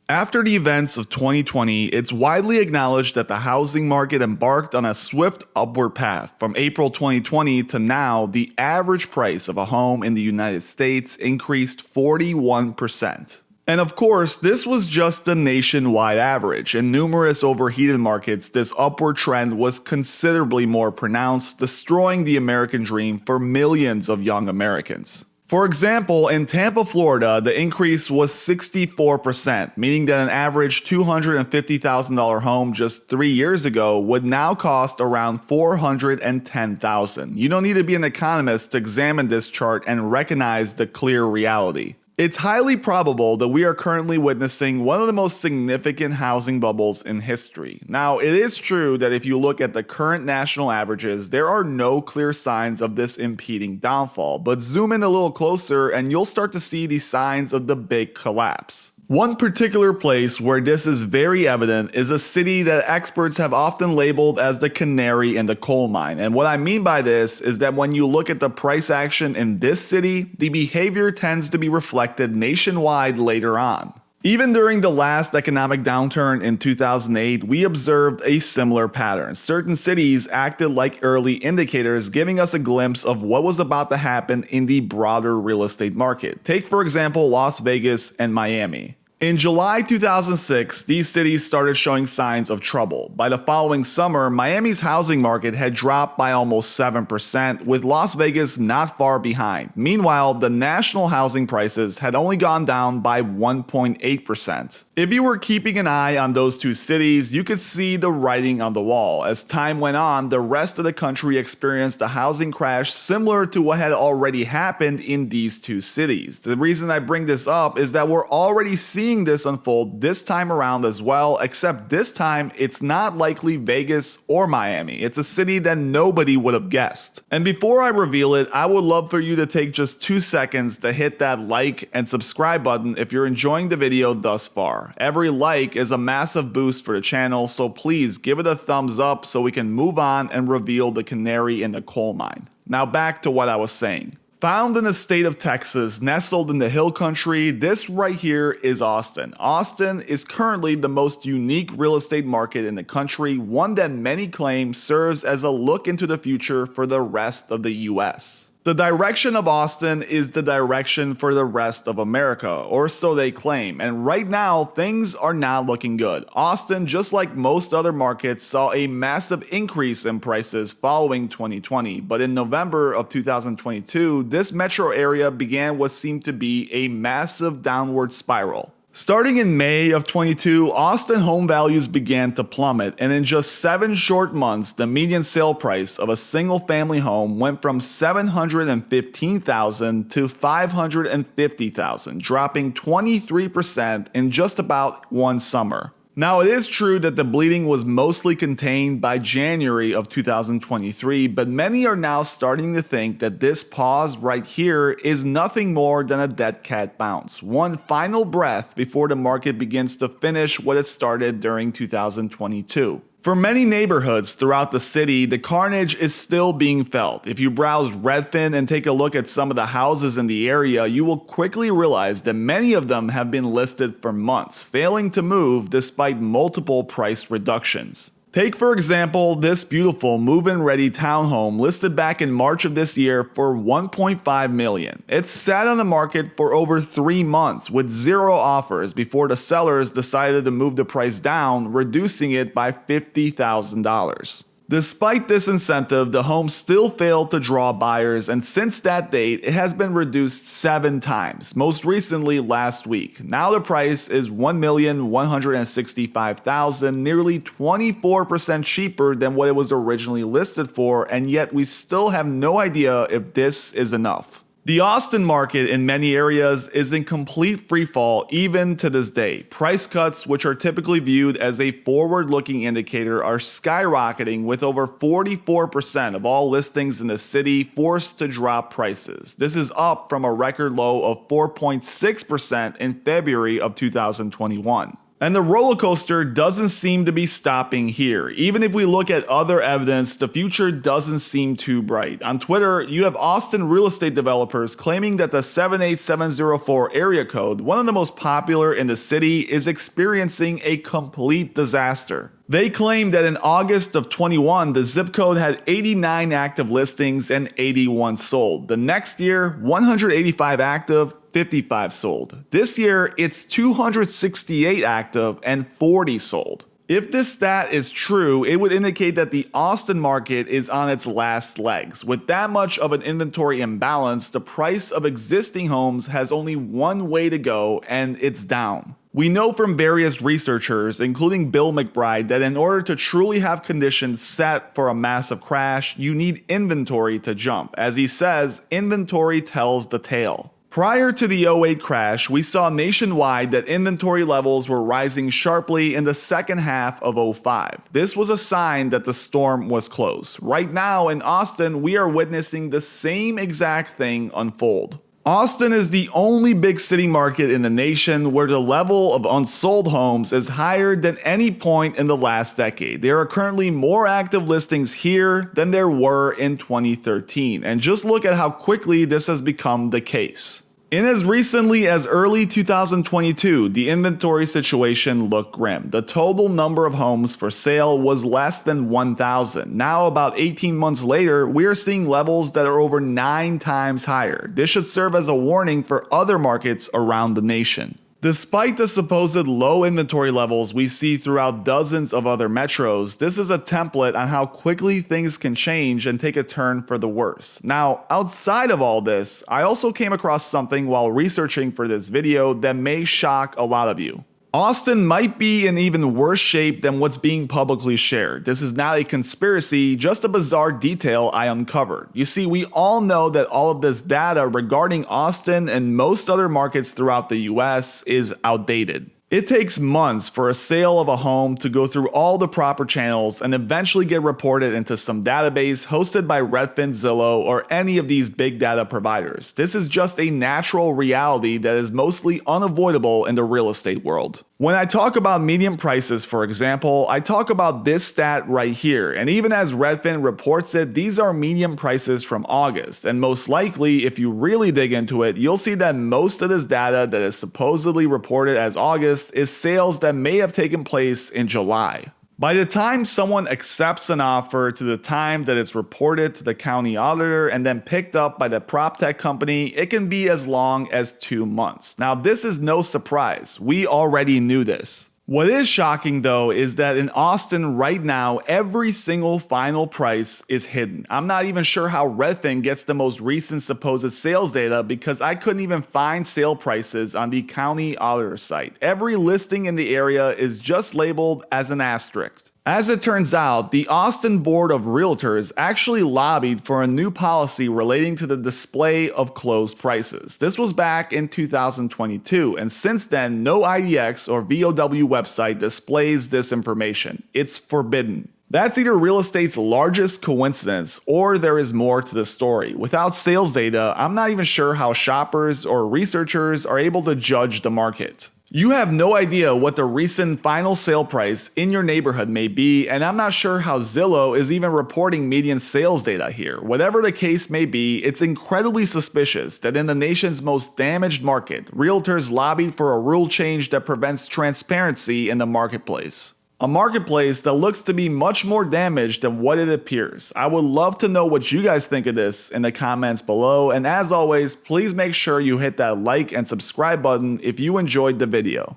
After the events of 2020, it's widely acknowledged that the housing market embarked on a swift upward path. From April 2020 to now, the average price of a home in the United States increased 41%. And of course, this was just the nationwide average. In numerous overheated markets, this upward trend was considerably more pronounced, destroying the American dream for millions of young Americans. For example, in Tampa, Florida, the increase was 64%, meaning that an average $250,000 home just 3 years ago would now cost around $410,000. You don't need to be an economist to examine this chart and recognize the clear reality. It's highly probable that we are currently witnessing one of the most significant housing bubbles in history. Now, it is true that if you look at the current national averages, there are no clear signs of this impeding downfall, but zoom in a little closer and you'll start to see the signs of the big collapse. One particular place where this is very evident is a city that experts have often labeled as the canary in the coal mine. And what I mean by this is that when you look at the price action in this city, the behavior tends to be reflected nationwide later on. Even during the last economic downturn in 2008, we observed a similar pattern. Certain cities acted like early indicators, giving us a glimpse of what was about to happen in the broader real estate market. Take, for example, Las Vegas and Miami. In July 2006, these cities started showing signs of trouble. By the following summer, Miami's housing market had dropped by almost 7%, with Las Vegas not far behind. Meanwhile, the national housing prices had only gone down by 1.8%. If you were keeping an eye on those two cities, you could see the writing on the wall. As time went on, the rest of the country experienced a housing crash similar to what had already happened in these two cities. The reason I bring this up is that we're already seeing this unfold this time around as well, except this time it's not likely Vegas or Miami. It's a city that nobody would have guessed. And before I reveal it, I would love for you to take just 2 seconds to hit that like and subscribe button if you're enjoying the video thus far. Every like is a massive boost for the channel, so please give it a thumbs up so we can move on and reveal the canary in the coal mine. Now back to what I was saying. Found in the state of Texas, nestled in the hill country, this right here is Austin. Austin is currently the most unique real estate market in the country, one that many claim serves as a look into the future for the rest of the US. The direction of Austin is the direction for the rest of America, or so they claim, and right now things are not looking good. Austin, just like most other markets, saw a massive increase in prices following 2020, but in November of 2022, this metro area began what seemed to be a massive downward spiral. Starting in May of 22, Austin home values began to plummet, and in just 7 short months, the median sale price of a single-family home went from $715,000 to $550,000, dropping 23% in just about one summer. Now, it is true that the bleeding was mostly contained by January of 2023, but many are now starting to think that this pause right here is nothing more than a dead cat bounce, one final breath before the market begins to finish what it started during 2022. For many neighborhoods throughout the city, the carnage is still being felt. If you browse Redfin and take a look at some of the houses in the area, you will quickly realize that many of them have been listed for months, failing to move despite multiple price reductions. Take, for example, this beautiful move-in ready townhome listed back in March of this year for $1.5 million. It sat on the market for over 3 months with 0 offers before the sellers decided to move the price down, reducing it by $50,000. Despite this incentive, the home still failed to draw buyers, and since that date, it has been reduced 7 times, most recently last week. Now the price is $1,165,000, nearly 24% cheaper than what it was originally listed for, and yet we still have no idea if this is enough. The Austin market in many areas is in complete freefall even to this day. Price cuts, which are typically viewed as a forward-looking indicator, are skyrocketing, with over 44% of all listings in the city forced to drop prices. This is up from a record low of 4.6% in February of 2021. And the roller coaster doesn't seem to be stopping here. Even if we look at other evidence, the future doesn't seem too bright. On Twitter, you have Austin real estate developers claiming that the 78704 area code, one of the most popular in the city, is experiencing a complete disaster. They claim that in August of 21, the zip code had 89 active listings and 81 sold. The next year, 185 active, 55 sold. This year, it's 268 active and 40 sold. If this stat is true, it would indicate that the Austin market is on its last legs. With that much of an inventory imbalance, the price of existing homes has only one way to go, and it's down. We know from various researchers, including Bill McBride, that in order to truly have conditions set for a massive crash, you need inventory to jump. As he says, inventory tells the tale. Prior to the '08 crash, we saw nationwide that inventory levels were rising sharply in the second half of '05. This was a sign that the storm was close. Right now in Austin, we are witnessing the same exact thing unfold. Austin is the only big city market in the nation where the level of unsold homes is higher than any point in the last decade. There are currently more active listings here than there were in 2013, and just look at how quickly this has become the case. In as recently as early 2022, the inventory situation looked grim. The total number of homes for sale was less than 1,000. Now, about 18 months later, we are seeing levels that are over 9 times higher. This should serve as a warning for other markets around the nation. Despite the supposed low inventory levels we see throughout dozens of other metros, this is a template on how quickly things can change and take a turn for the worse. Now, outside of all this, I also came across something while researching for this video that may shock a lot of you. Austin might be in even worse shape than what's being publicly shared. This is not a conspiracy, just a bizarre detail I uncovered. You see, we all know that all of this data regarding Austin and most other markets throughout the US is outdated. It takes months for a sale of a home to go through all the proper channels and eventually get reported into some database hosted by Redfin, Zillow, or any of these big data providers. This is just a natural reality that is mostly unavoidable in the real estate world. When I talk about median prices, for example, I talk about this stat right here, and even as Redfin reports it, these are median prices from August, and most likely, if you really dig into it, you'll see that most of this data that is supposedly reported as August is sales that may have taken place in July. By the time someone accepts an offer to the time that it's reported to the county auditor and then picked up by the prop tech company, it can be as long as 2 months. Now, this is no surprise. We already knew this. What is shocking though is that in Austin right now, every single final price is hidden. I'm not even sure how Redfin gets the most recent supposed sales data because I couldn't even find sale prices on the county auditor site. Every listing in the area is just labeled as an asterisk. As it turns out, the Austin Board of Realtors actually lobbied for a new policy relating to the display of closed prices. This was back in 2022, and since then, no IDX or VOW website displays this information. It's forbidden. That's either real estate's largest coincidence or there is more to the story. Without sales data, I'm not even sure how shoppers or researchers are able to judge the market. You have no idea what the recent final sale price in your neighborhood may be, and I'm not sure how Zillow is even reporting median sales data here. Whatever the case may be, it's incredibly suspicious that in the nation's most damaged market, realtors lobbied for a rule change that prevents transparency in the marketplace. A marketplace that looks to be much more damaged than what it appears. I would love to know what you guys think of this in the comments below, and as always, please make sure you hit that like and subscribe button if you enjoyed the video.